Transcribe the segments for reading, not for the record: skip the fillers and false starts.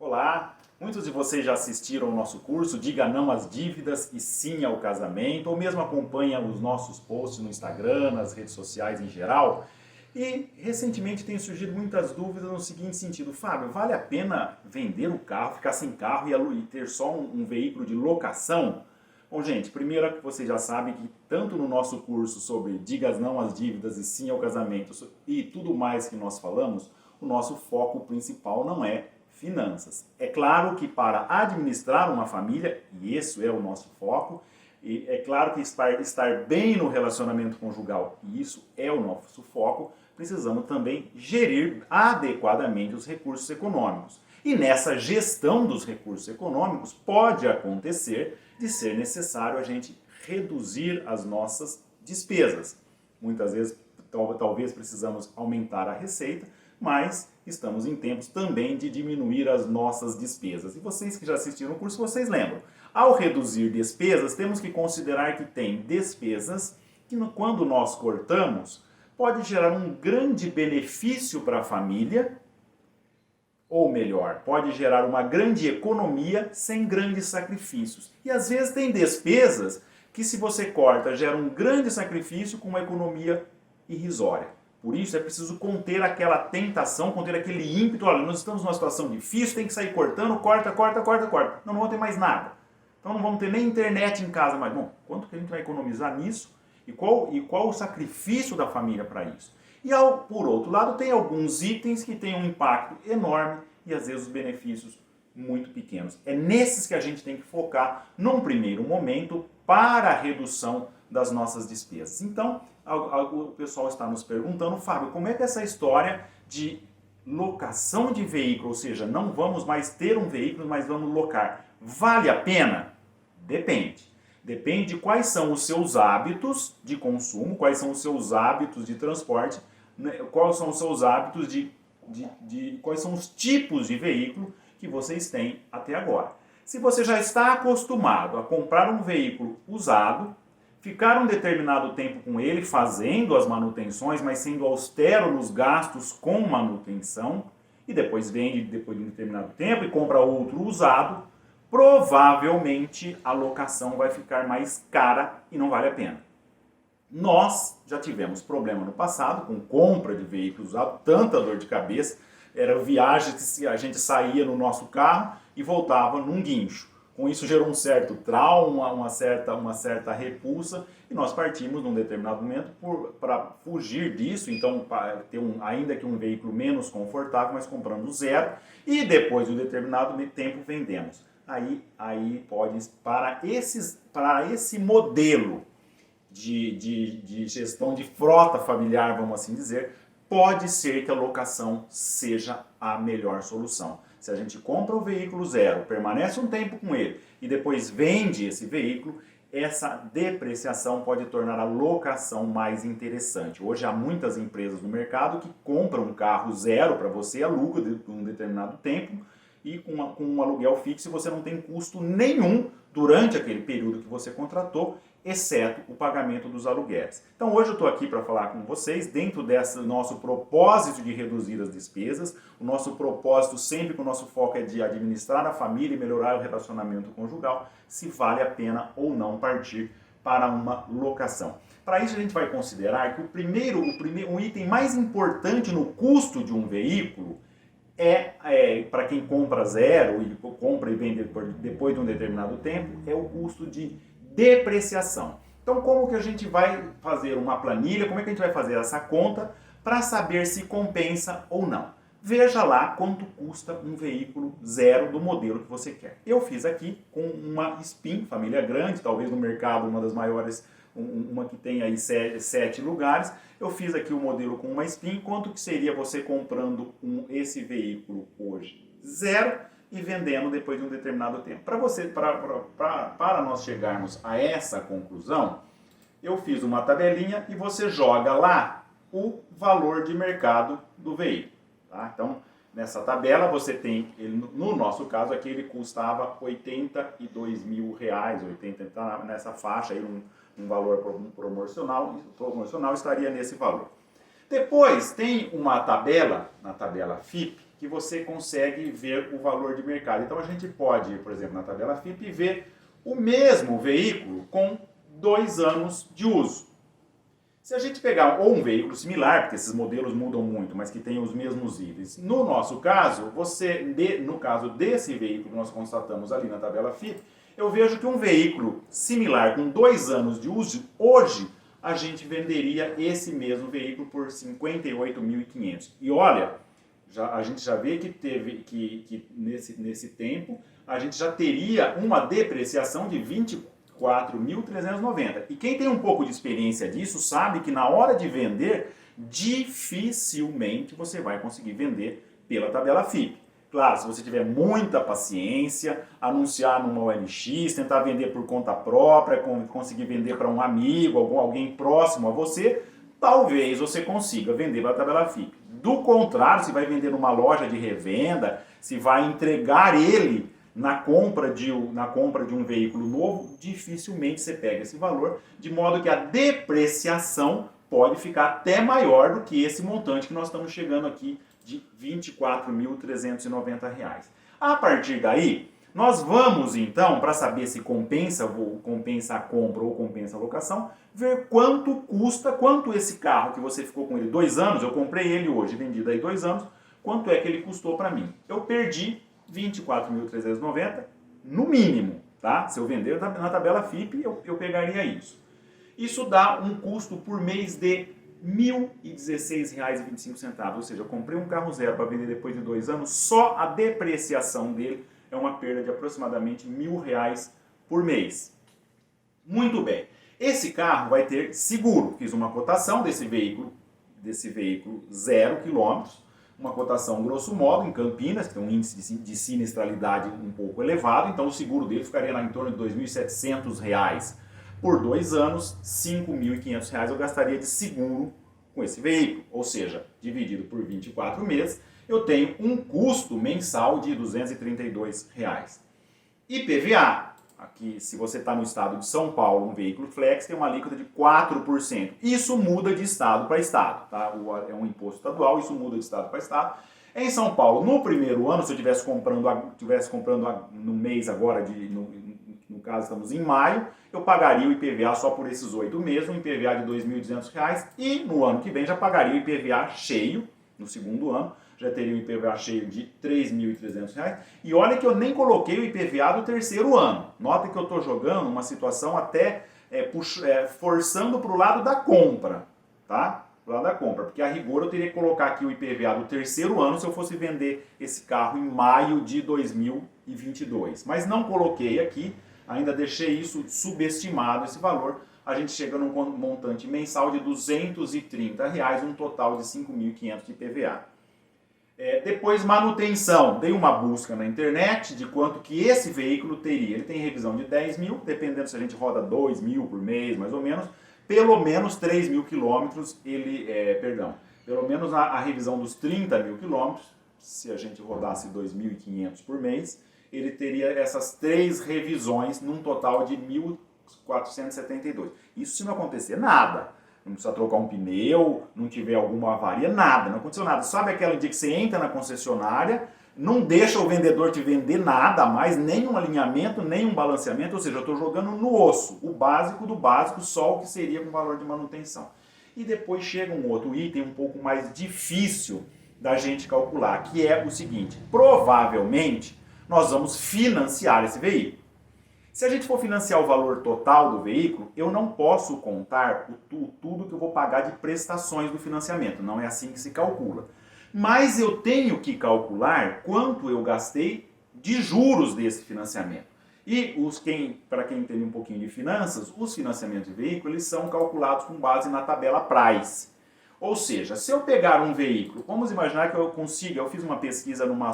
Olá, muitos de vocês já assistiram ao nosso curso Diga Não às Dívidas e Sim ao Casamento, ou mesmo acompanham os nossos posts no Instagram, nas redes sociais em geral. E recentemente tem surgido muitas dúvidas no seguinte sentido: Fábio, vale a pena vender o carro, ficar sem carro e ter só um veículo de locação? Bom, gente, primeiro é que vocês já sabem que tanto no nosso curso sobre Diga Não às Dívidas e Sim ao Casamento e tudo mais que nós falamos, o nosso foco principal não é finanças. É claro que para administrar uma família, e esse é o nosso foco, e é claro que estar bem no relacionamento conjugal, e isso é o nosso foco, precisamos também gerir adequadamente os recursos econômicos. E nessa gestão dos recursos econômicos pode acontecer de ser necessário a gente reduzir as nossas despesas. Muitas vezes talvez precisamos aumentar a receita, mas estamos em tempos também de diminuir as nossas despesas. E vocês que já assistiram o curso, vocês lembram. Ao reduzir despesas, temos que considerar que tem despesas que quando nós cortamos, pode gerar um grande benefício para a família, ou melhor, pode gerar uma grande economia sem grandes sacrifícios. E às vezes tem despesas que se você corta, gera um grande sacrifício com uma economia irrisória. Por isso é preciso conter aquela tentação, conter aquele ímpeto. Olha, nós estamos numa situação difícil, tem que sair cortando, corta. Não vamos ter mais nada. Então não vamos ter nem internet em casa mais. Bom, quanto que a gente vai economizar nisso? E qual o sacrifício da família para isso? E por outro lado, tem alguns itens que têm um impacto enorme e às vezes os benefícios muito pequenos. É nesses que a gente tem que focar num primeiro momento para a redução das nossas despesas. Então, o pessoal está nos perguntando: Fábio, como é que essa história de locação de veículo, ou seja, não vamos mais ter um veículo, mas vamos locar, vale a pena? Depende. Depende de quais são os seus hábitos de consumo, quais são os seus hábitos de transporte, quais são os seus hábitos quais são os tipos de veículo que vocês têm até agora. Se você já está acostumado a comprar um veículo usado, ficar um determinado tempo com ele, fazendo as manutenções, mas sendo austero nos gastos com manutenção, e depois vende depois de um determinado tempo e compra outro usado, provavelmente a locação vai ficar mais cara e não vale a pena. Nós já tivemos problema no passado com compra de veículos usados, tanta dor de cabeça, era viagem que a gente saía no nosso carro e voltava num guincho. Com isso gerou um certo trauma, uma certa repulsa, e nós partimos num determinado momento para fugir disso, então ter ainda que um veículo menos confortável, mas comprando zero, e depois de um determinado tempo vendemos. Aí pode, para esse modelo de gestão de frota familiar, vamos assim dizer, pode ser que a locação seja a melhor solução. Se a gente compra o veículo zero, permanece um tempo com ele e depois vende esse veículo, essa depreciação pode tornar a locação mais interessante. Hoje há muitas empresas no mercado que compram um carro zero para você, aluga por um determinado tempo e com um aluguel fixo você não tem custo nenhum durante aquele período que você contratou, exceto o pagamento dos aluguéis. Então hoje eu estou aqui para falar com vocês, dentro desse nosso propósito de reduzir as despesas, o nosso propósito sempre que o nosso foco é de administrar a família e melhorar o relacionamento conjugal, se vale a pena ou não partir para uma locação. Para isso a gente vai considerar que o item mais importante no custo de um veículo para quem compra zero e compra e vende depois de um determinado tempo, é o custo de depreciação. Então, como que a gente vai fazer uma planilha, como é que a gente vai fazer essa conta para saber se compensa ou não? Veja lá quanto custa um veículo zero do modelo que você quer. Eu fiz aqui com uma Spin, família grande, talvez no mercado uma das maiores, uma que tem aí 7 lugares. Eu fiz aqui o modelo com uma Spin, quanto que seria você comprando esse veículo hoje zero e vendendo depois de um determinado tempo. Para nós chegarmos a essa conclusão, eu fiz uma tabelinha e você joga lá o valor de mercado do veículo. Tá? Então, nessa tabela você tem, no nosso caso aqui, ele custava R$82 mil, 80, tá nessa faixa aí, um valor promocional estaria nesse valor. Depois tem uma tabela, na tabela FIP, que você consegue ver o valor de mercado. Então a gente pode, por exemplo, na tabela FIP, ver o mesmo veículo com 2 anos de uso. Se a gente pegar ou um veículo similar, porque esses modelos mudam muito, mas que tem os mesmos itens, no nosso caso, no caso desse veículo que nós constatamos ali na tabela FIP, eu vejo que um veículo similar com 2 anos de uso, hoje a gente venderia esse mesmo veículo por R$ 58.500. E olha, a gente já vê que nesse tempo a gente já teria uma depreciação de 24.390. E quem tem um pouco de experiência disso sabe que na hora de vender, dificilmente você vai conseguir vender pela tabela FIP. Claro, se você tiver muita paciência, anunciar numa OLX, tentar vender por conta própria, conseguir vender para um amigo, alguém próximo a você, talvez você consiga vender pela tabela FIP. Do contrário, se vai vender numa loja de revenda, se vai entregar ele na compra de um veículo novo, dificilmente você pega esse valor, de modo que a depreciação pode ficar até maior do que esse montante que nós estamos chegando aqui de R$ 24.390. A partir daí, nós vamos então, para saber se compensa a compra ou compensa a locação, ver quanto esse carro que você ficou com ele 2 anos, eu comprei ele hoje, vendi daí 2 anos, quanto é que ele custou para mim? Eu perdi R$ 24.390 no mínimo, tá? Se eu vender na tabela FIP, eu pegaria isso. Isso dá um custo por mês de R$ 1.016,25, ou seja, eu comprei um carro zero para vender depois de 2 anos, só a depreciação dele é uma perda de aproximadamente R$ 1.000 por mês. Muito bem. Esse carro vai ter seguro. Fiz uma cotação desse veículo 0 km, uma cotação grosso modo em Campinas, que tem um índice de sinistralidade um pouco elevado, então o seguro dele ficaria lá em torno de R$ 2.700 por 2 anos, R$ 5.500 eu gastaria de seguro com esse veículo, ou seja, dividido por 24 meses, eu tenho um custo mensal de R$ 232. IPVA, aqui se você está no estado de São Paulo, um veículo flex tem uma alíquota de 4%. Isso muda de estado para estado, tá? É um imposto estadual, isso muda de estado para estado. Em São Paulo, no primeiro ano, se eu estivesse comprando no mês agora, no caso estamos em maio, eu pagaria o IPVA só por esses 8 meses, um IPVA de R$ 2.200, e no ano que vem já pagaria o IPVA cheio, no segundo ano, já teria o IPVA cheio de R$ 3.300. E olha que eu nem coloquei o IPVA do terceiro ano. Nota que eu estou jogando uma situação até forçando para o lado da compra, tá? Pro lado da compra, porque a rigor eu teria que colocar aqui o IPVA do terceiro ano se eu fosse vender esse carro em maio de 2022. Mas não coloquei aqui, ainda deixei isso subestimado, esse valor. A gente chega num montante mensal de R$ 230, um total de R$ 5.500 de IPVA. Depois, manutenção. Dei uma busca na internet de quanto que esse veículo teria. Ele tem revisão de 10 mil, dependendo se a gente roda 2 mil por mês, mais ou menos. Pelo menos 3 mil quilômetros, pelo menos a revisão dos 30 mil quilômetros, se a gente rodasse 2.500 por mês, ele teria essas 3 revisões num total de 1.472. Isso se não acontecer nada. Não precisa trocar um pneu, não tiver alguma avaria, nada, não aconteceu nada. Sabe aquele dia que você entra na concessionária, não deixa o vendedor te vender nada a mais, nem um alinhamento, nem um balanceamento, ou seja, eu estou jogando no osso, o básico do básico, só o que seria com valor de manutenção. E depois chega um outro item um pouco mais difícil da gente calcular, que é o seguinte: provavelmente nós vamos financiar esse veículo. Se a gente for financiar o valor total do veículo, eu não posso contar tudo que eu vou pagar de prestações do financiamento. Não é assim que se calcula. Mas eu tenho que calcular quanto eu gastei de juros desse financiamento. E para quem entende um pouquinho de finanças, os financiamentos de veículo eles são calculados com base na tabela Price. Ou seja, se eu pegar um veículo, vamos imaginar que eu fiz uma pesquisa numa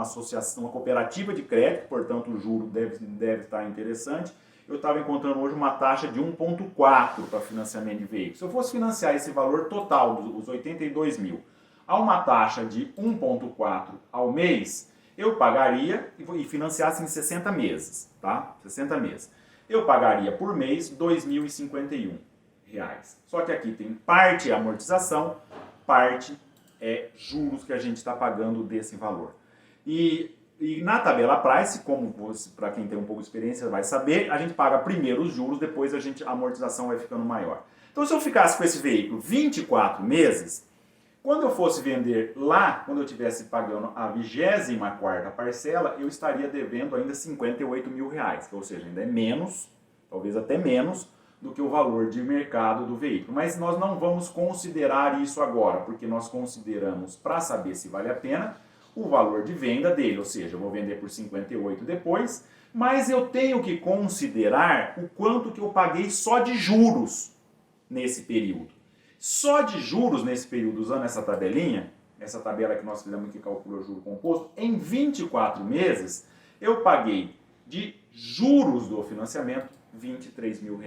associação, uma cooperativa de crédito, portanto o juro deve estar interessante. Eu estava encontrando hoje uma taxa de 1,4 para financiamento de veículos. Se eu fosse financiar esse valor total, os 82 mil, a uma taxa de 1,4 ao mês, eu pagaria e financiasse em 60 meses, tá? 60 meses. Eu pagaria por mês R$ 2.051. Só que aqui tem parte amortização, parte juros que a gente está pagando desse valor. E na tabela Price, como para quem tem um pouco de experiência vai saber, a gente paga primeiro os juros, depois a amortização vai ficando maior. Então se eu ficasse com esse veículo 24 meses, quando eu fosse vender lá, quando eu estivesse pagando a 24ª parcela, eu estaria devendo ainda R$58 mil, ou seja, ainda é menos, talvez até menos, do que o valor de mercado do veículo. Mas nós não vamos considerar isso agora, porque nós consideramos, para saber se vale a pena, o valor de venda dele, ou seja, eu vou vender por 58 depois, mas eu tenho que considerar o quanto que eu paguei só de juros nesse período. Só de juros nesse período, usando essa tabelinha, essa tabela que nós fizemos que calcula o juro composto, em 24 meses eu paguei de juros do financiamento R$23 mil,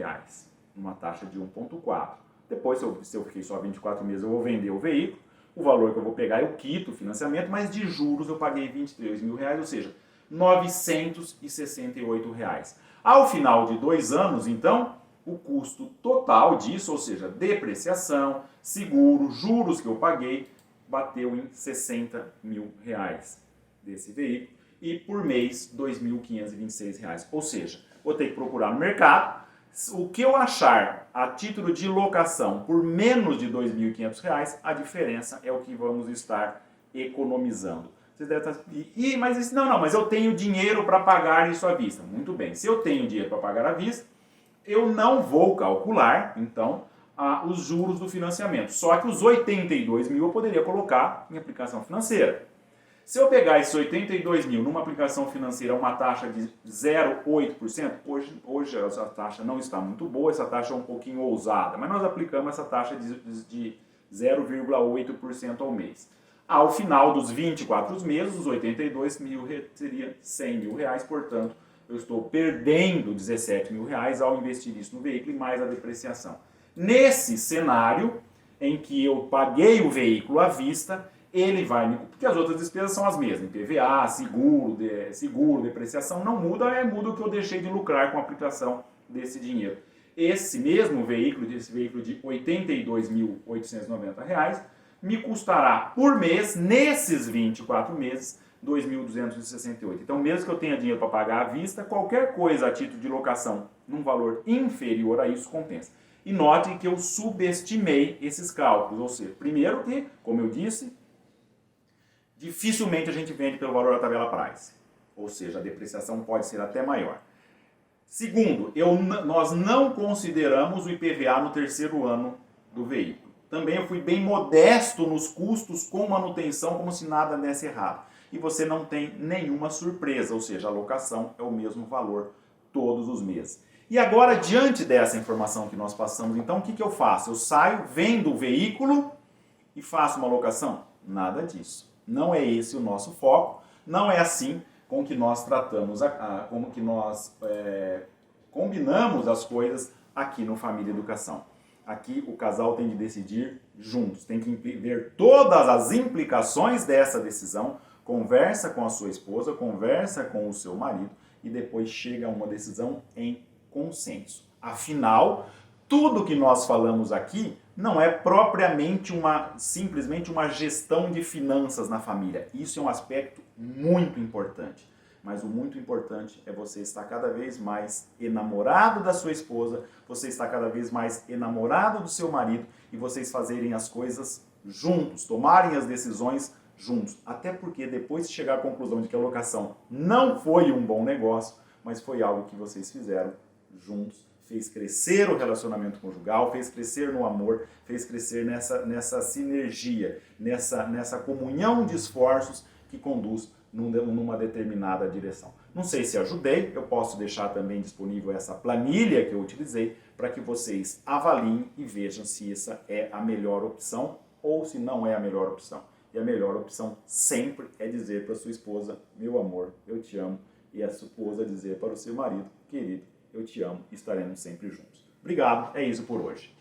numa taxa de 1,4. Depois, se eu fiquei só 24 meses, eu vou vender o veículo, o valor que eu vou pegar eu quito o financiamento, mas de juros eu paguei R$23 mil, ou seja, R$968. Ao final de 2 anos, então, o custo total disso, ou seja, depreciação, seguro, juros que eu paguei, bateu em R$60 mil desse veículo e por mês R$2.526. Ou seja, vou ter que procurar no mercado o que eu achar a título de locação por menos de R$2.500, a diferença é o que vamos estar economizando. Você deve estar... mas mas eu tenho dinheiro para pagar isso à vista. Muito bem, se eu tenho dinheiro para pagar à vista, eu não vou calcular, então, os juros do financiamento. Só que os 82 mil eu poderia colocar em aplicação financeira. Se eu pegar esses 82 mil numa aplicação financeira, uma taxa de 0,8%, hoje essa taxa não está muito boa, essa taxa é um pouquinho ousada, mas nós aplicamos essa taxa de 0,8% ao mês. Ao final dos 24 meses, os 82 mil seria R$100 mil, portanto, eu estou perdendo R$17 mil ao investir isso no veículo e mais a depreciação. Nesse cenário, em que eu paguei o veículo à vista, ele vai me... Porque as outras despesas são as mesmas, IPVA, seguro, depreciação, não muda, muda o que eu deixei de lucrar com a aplicação desse dinheiro. Esse mesmo veículo, de R$ 82.890, me custará por mês, nesses 24 meses, R$ 2.268. Então, mesmo que eu tenha dinheiro para pagar à vista, qualquer coisa a título de locação num valor inferior a isso compensa. E note que eu subestimei esses cálculos, ou seja, primeiro que, como eu disse, dificilmente a gente vende pelo valor da tabela Price, ou seja, a depreciação pode ser até maior. Segundo, nós não consideramos o IPVA no terceiro ano do veículo. Também eu fui bem modesto nos custos com manutenção, como se nada desse errado. E você não tem nenhuma surpresa, ou seja, a locação é o mesmo valor todos os meses. E agora, diante dessa informação que nós passamos, então, o que eu faço? Eu saio, vendo o veículo e faço uma locação? Nada disso. Não é esse o nosso foco, não é assim com que nós tratamos, como que nós combinamos as coisas aqui no Família Educação. Aqui o casal tem de decidir juntos, tem que ver todas as implicações dessa decisão, conversa com a sua esposa, conversa com o seu marido e depois chega a uma decisão em consenso. Afinal, tudo que nós falamos aqui não é propriamente simplesmente uma gestão de finanças na família. Isso é um aspecto muito importante. Mas o muito importante é você estar cada vez mais enamorado da sua esposa, você estar cada vez mais enamorado do seu marido e vocês fazerem as coisas juntos, tomarem as decisões juntos. Até porque depois de chegar à conclusão de que a locação não foi um bom negócio, mas foi algo que vocês fizeram juntos, fez crescer o relacionamento conjugal, fez crescer no amor, fez crescer nessa sinergia, nessa comunhão de esforços que conduz numa determinada direção. Não sei se ajudei, eu posso deixar também disponível essa planilha que eu utilizei para que vocês avaliem e vejam se essa é a melhor opção ou se não é a melhor opção. E a melhor opção sempre é dizer para sua esposa, meu amor, eu te amo, e a sua esposa dizer para o seu marido, querido, eu te amo, estaremos sempre juntos. Obrigado, é isso por hoje.